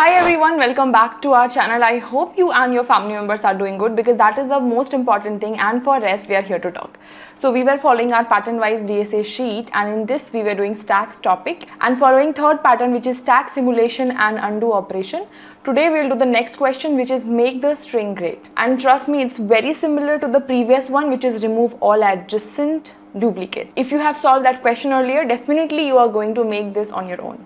Hi everyone, welcome back to our channel. I hope you and your family members are doing good because that is the most important thing, and for rest we are here to talk. So we were following our pattern wise DSA sheet, and in this we were doing stacks topic and following third pattern, which is stack simulation and undo operation. Today we will do the next question, which is make the string great. And trust me, it's very similar to the previous one, which is remove all adjacent duplicate. If you have solved that question earlier, definitely you are going to make this on your own.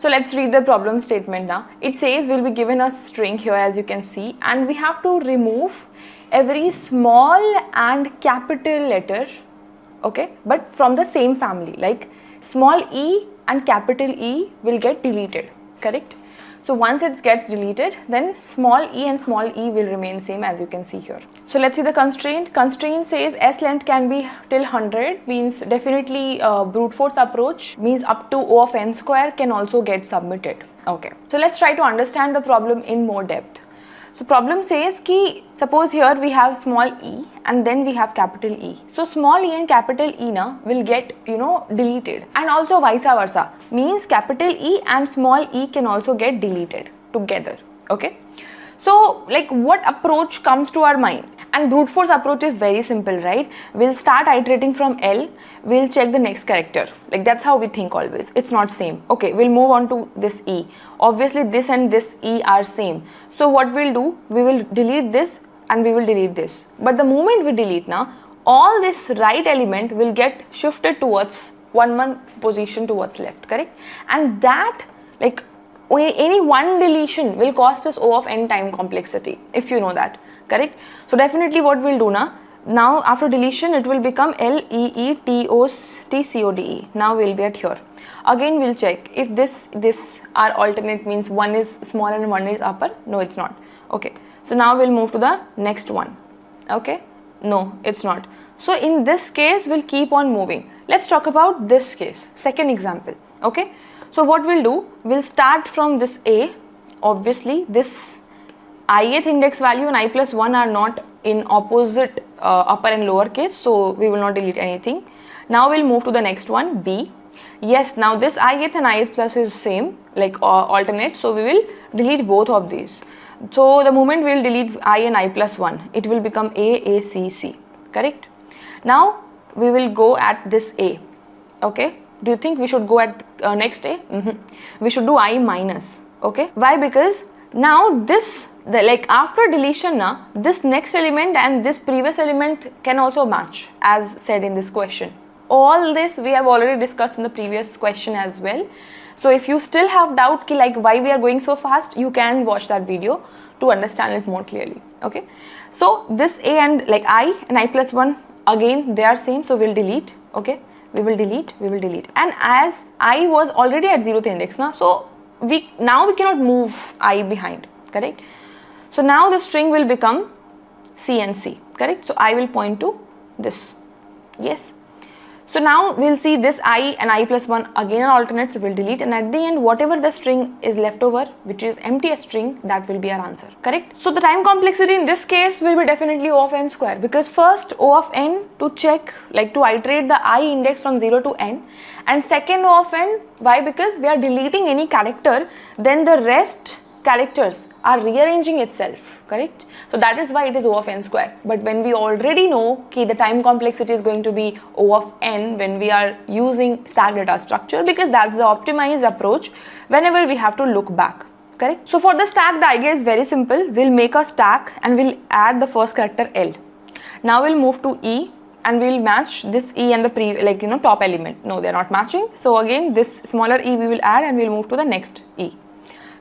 So let's read the problem statement now. It says we'll be given a string here, as you can see, and we have to remove every small and capital letter, okay, but from the same family, like small e and capital E will get deleted, correct? So once it gets deleted, then small e and small e will remain same, as you can see here. So let's see the constraint. Constraint says s length can be till 100, means definitely brute force approach, means up to O of n square can also get submitted. Okay, so let's try to understand the problem in more depth. So problem says ki suppose here we have small e and then we have capital E. So small e and capital E now will get deleted, and also vice versa, means capital E and small e can also get deleted together. Okay, so like what approach comes to our mind? And brute force approach is very simple, right? We'll start iterating from L, we'll check the next character. Like that's how we think always. It's not same. Okay, we'll move on to this E. Obviously this and this E are same. So what we'll do, we will delete this and we will delete this. But the moment we delete now, all this right element will get shifted towards one position towards left, correct? And that, like any one deletion will cost us O of n time complexity, if you know that, correct? So definitely what we'll do now after deletion it will become LEETOTCODE. Now we'll be at here. Again we'll check if this are alternate, means one is small and one is upper. No, it's not. Okay, so now we'll move to the next one. Okay, no, it's not. So in this case we'll keep on moving. Let's talk about this case, second example. Okay, so what we'll do, we'll start from this A. Obviously this ith index value and I plus 1 are not in opposite upper and lower case, so we will not delete anything. Now we'll move to the next one, B. Yes, now this ith and ith plus is same, like alternate, so we will delete both of these. So the moment we'll delete I and I plus 1, it will become A, C, C, correct? Now we will go at this A. Okay, do you think we should go at next A? We should do I minus. Okay, why? Because now this, like after deletion now, this next element and this previous element can also match, as said in this question. All this we have already discussed in the previous question as well. So if you still have doubt ki like why we are going so fast, you can watch that video to understand it more clearly. Okay, so this A and like I and I plus 1, again they are same, so we'll delete. Okay, we will delete, and as I was already at 0th index now, so we cannot move I behind, correct? So now the string will become C and C, correct? So I will point to this. Yes, so now we'll see this I and I plus 1 again are alternate, so we'll delete, and at the end whatever the string is left over, which is empty string, that will be our answer, correct? So the time complexity in this case will be definitely O of n square, because first O of n to check, like to iterate the I index from 0 to n, and second O of n, why? Because we are deleting any character, then the rest characters are rearranging itself, correct? So that is why it is O of n square. But when we already know ki the time complexity is going to be O of n when we are using stack data structure, because that's the optimized approach whenever we have to look back, correct? So for the stack, the idea is very simple. We'll make a stack and we'll add the first character L. Now we'll move to E and we'll match this E and the top element. No, they're not matching. So again this smaller E we will add and we'll move to the next E,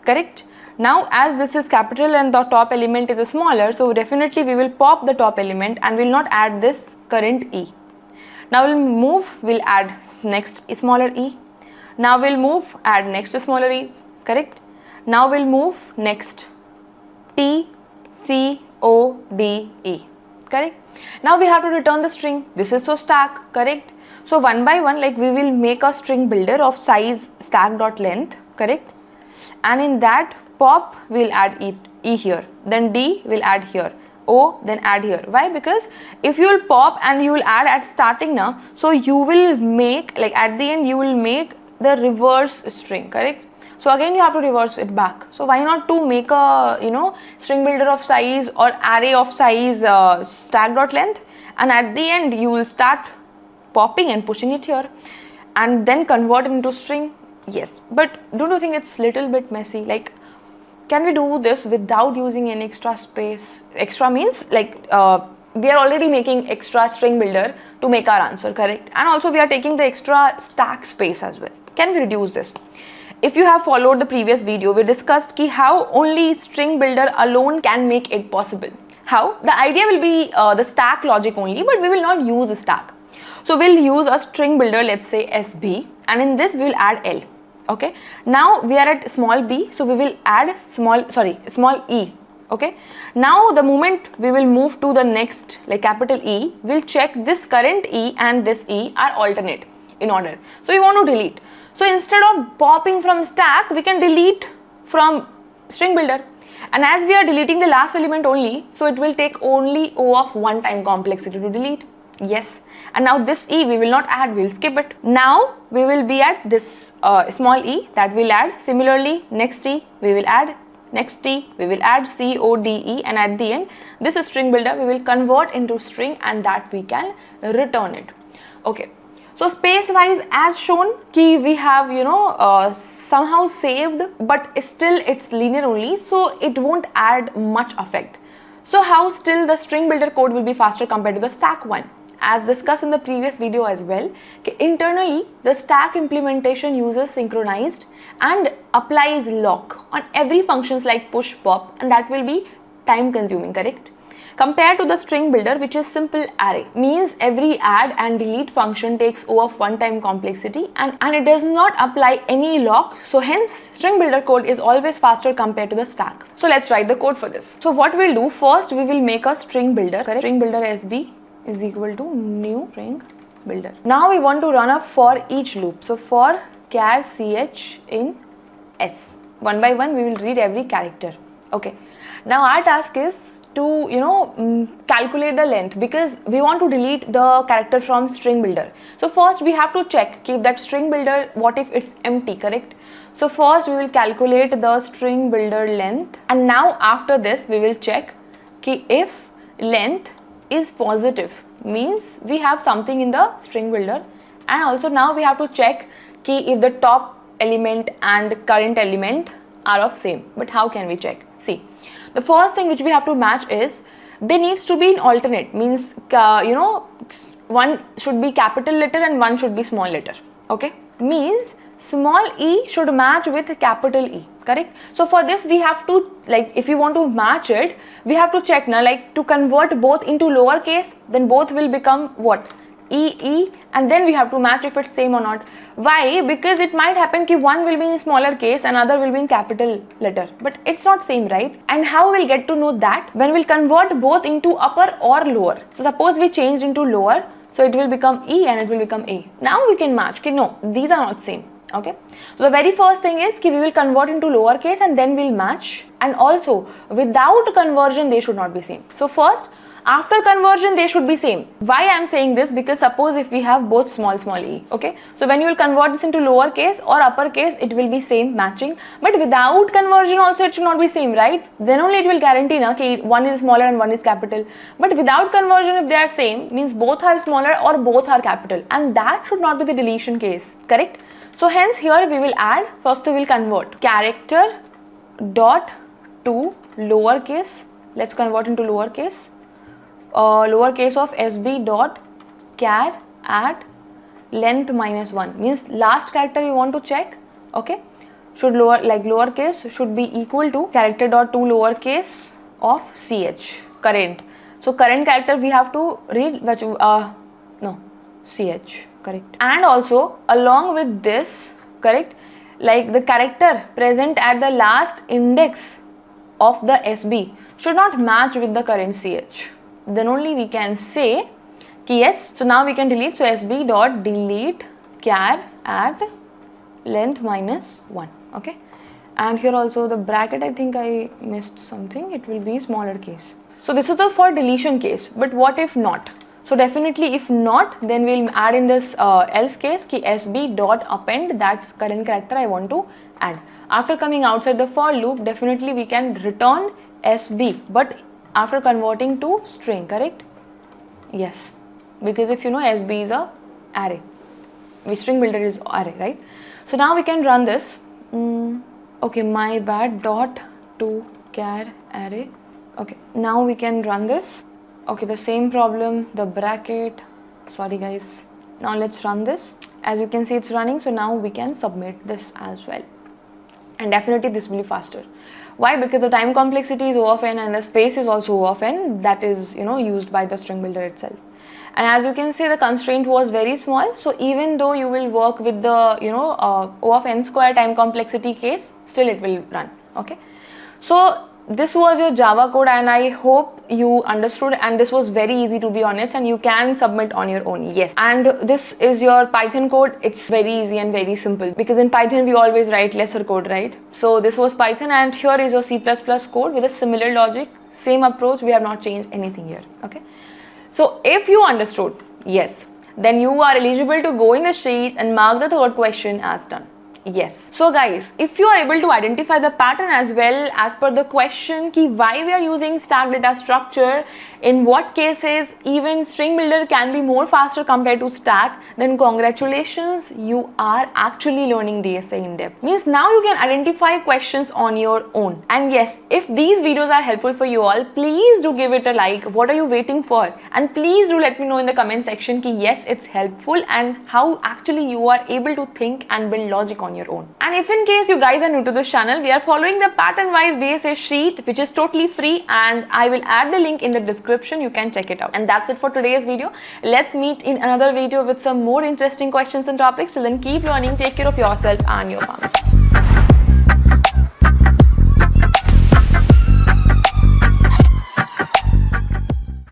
correct? Now as this is capital and the top element is smaller, so definitely we will pop the top element and will not add this current E. Now we'll move, we'll add next smaller E. Now we'll move, add next smaller E, correct? Now we'll move next TCODE, correct? Now we have to return the string. This is for stack, correct? So one by one, like we will make a string builder of size stack.length, correct? And in that pop we'll add E here, then D will add here, O then add here. Why? Because if you will pop and you will add at starting now, so you will make, like at the end you will make the reverse string, correct? So again you have to reverse it back. So why not to make a string builder of size or array of size stack.length, and at the end you will start popping and pushing it here and then convert it into string. Yes, but don't you think it's little bit messy? Like, can we do this without using any extra space? Extra means like we are already making extra string builder to make our answer, correct? And also we are taking the extra stack space as well. Can we reduce this? If you have followed the previous video, we discussed how only string builder alone can make it possible. How? The idea will be the stack logic only, but we will not use a stack. So we'll use a string builder, let's say SB, and in this we will add L. Okay. Now we are at small b, so we will add small e. Okay. Now the moment we will move to the next, like capital E, we'll check this current E and this E are alternate in order. So we want to delete. So instead of popping from stack, we can delete from string builder. And as we are deleting the last element only, so it will take only O of one time complexity to delete. Yes. And now this E we will not add, we will skip it. Now we will be at this small e that we'll add. Similarly, next E we will add, next T we will add CODE, and at the end this is string builder we will convert into string, and that we can return it. Okay. So space wise, as shown, we have somehow saved, but still it's linear only, so it won't add much effect. So how still the string builder code will be faster compared to the stack one? As discussed in the previous video as well, internally the stack implementation uses synchronized and applies lock on every functions like push, pop, and that will be time consuming, correct? Compared to the string builder, which is simple array, means every add and delete function takes O of one time complexity, and it does not apply any lock. So hence string builder code is always faster compared to the stack. So let's write the code for this. So what we'll do, first we will make a string builder, correct? String builder SB is equal to new string builder. Now we want to run a for each loop. So for char ch in s. One by one we will read every character. Okay. Now our task is to calculate the length, because we want to delete the character from string builder. So first we have to check if that string builder, what if it's empty, correct? So first we will calculate the string builder length, and now after this we will check if length is positive, means we have something in the string builder, and also now we have to check if the top element and current element are of same. But how can we check? See, the first thing which we have to match is they needs to be in alternate, means one should be capital letter and one should be small letter. Okay, means small e should match with capital E, correct? So for this we have to, like, if you want to match it, we have to check now, like, to convert both into lowercase, then both will become what? E, and then we have to match if it's same or not. Why? Because it might happen that one will be in smaller case and other will be in capital letter, but it's not same, right? And how we'll get to know that? When we'll convert both into upper or lower. So suppose we changed into lower, so it will become E and it will become A. Now we can match, no, these are not same. Okay, so the very first thing is we will convert into lowercase and then we'll match, and also without conversion they should not be same. So first, after conversion they should be same. Why I am saying this? Because suppose if we have both small e, okay, so when you will convert this into lowercase or uppercase, it will be same matching, but without conversion also it should not be same, right? Then only it will guarantee that one is smaller and one is capital. But without conversion, if they are same, means both are smaller or both are capital, and that should not be the deletion case, correct? So hence here we will add, first we will convert character dot to lowercase, let's convert into lowercase, lowercase of sb dot char at length minus 1, means last character you want to check, okay, should lowercase should be equal to character dot to lowercase of ch, current. So current character we have to read which ch, correct. And also along with this, correct, like the character present at the last index of the SB should not match with the current ch. Then only we can say yes. So now we can delete. So SB dot delete char at length minus 1. Okay, and here also the bracket, I think I missed something, it will be smaller case. So this is the for deletion case, but what if not? So definitely if not, then we'll add in this else case sb dot append that current character I want to add. After coming outside the for loop, definitely we can return SB, but after converting to string, correct? Yes, because if you know SB is a array, string builder is array, right? So now we can run this. Okay, my bad, dot to char array. Okay, now we can run this. Okay, the same problem, the bracket, sorry guys. Now let's run this. As you can see, it's running, so now we can submit this as well. And definitely this will be faster. Why? Because the time complexity is O of n and the space is also O of n, that is, used by the string builder itself. And as you can see, the constraint was very small, so even though you will work with the O of n square time complexity case, still it will run. Okay, so this was your Java code, and I hope you understood, and this was very easy, to be honest, and you can submit on your own. Yes, and this is your Python code. It's very easy and very simple, because in Python we always write lesser code, right? So this was Python, and here is your C++ code with a similar logic, same approach. We have not changed anything here. Okay, so if you understood, yes, then you are eligible to go in the sheets and mark the third question as done. Yes. So guys, if you are able to identify the pattern as well as per the question ki why we are using stack data structure, in what cases even string builder can be more faster compared to stack, then congratulations, you are actually learning DSA in depth. Means now you can identify questions on your own. And yes, if these videos are helpful for you all, please do give it a like. What are you waiting for? And please do let me know in the comment section ki yes, it's helpful and how actually you are able to think and build logic on your own. And if in case you guys are new to this channel, we are following the pattern wise DSA sheet, which is totally free, and I will add the link in the description. You can check it out. And that's it for today's video. Let's meet in another video with some more interesting questions and topics. Till then, keep learning, take care of yourself and your family.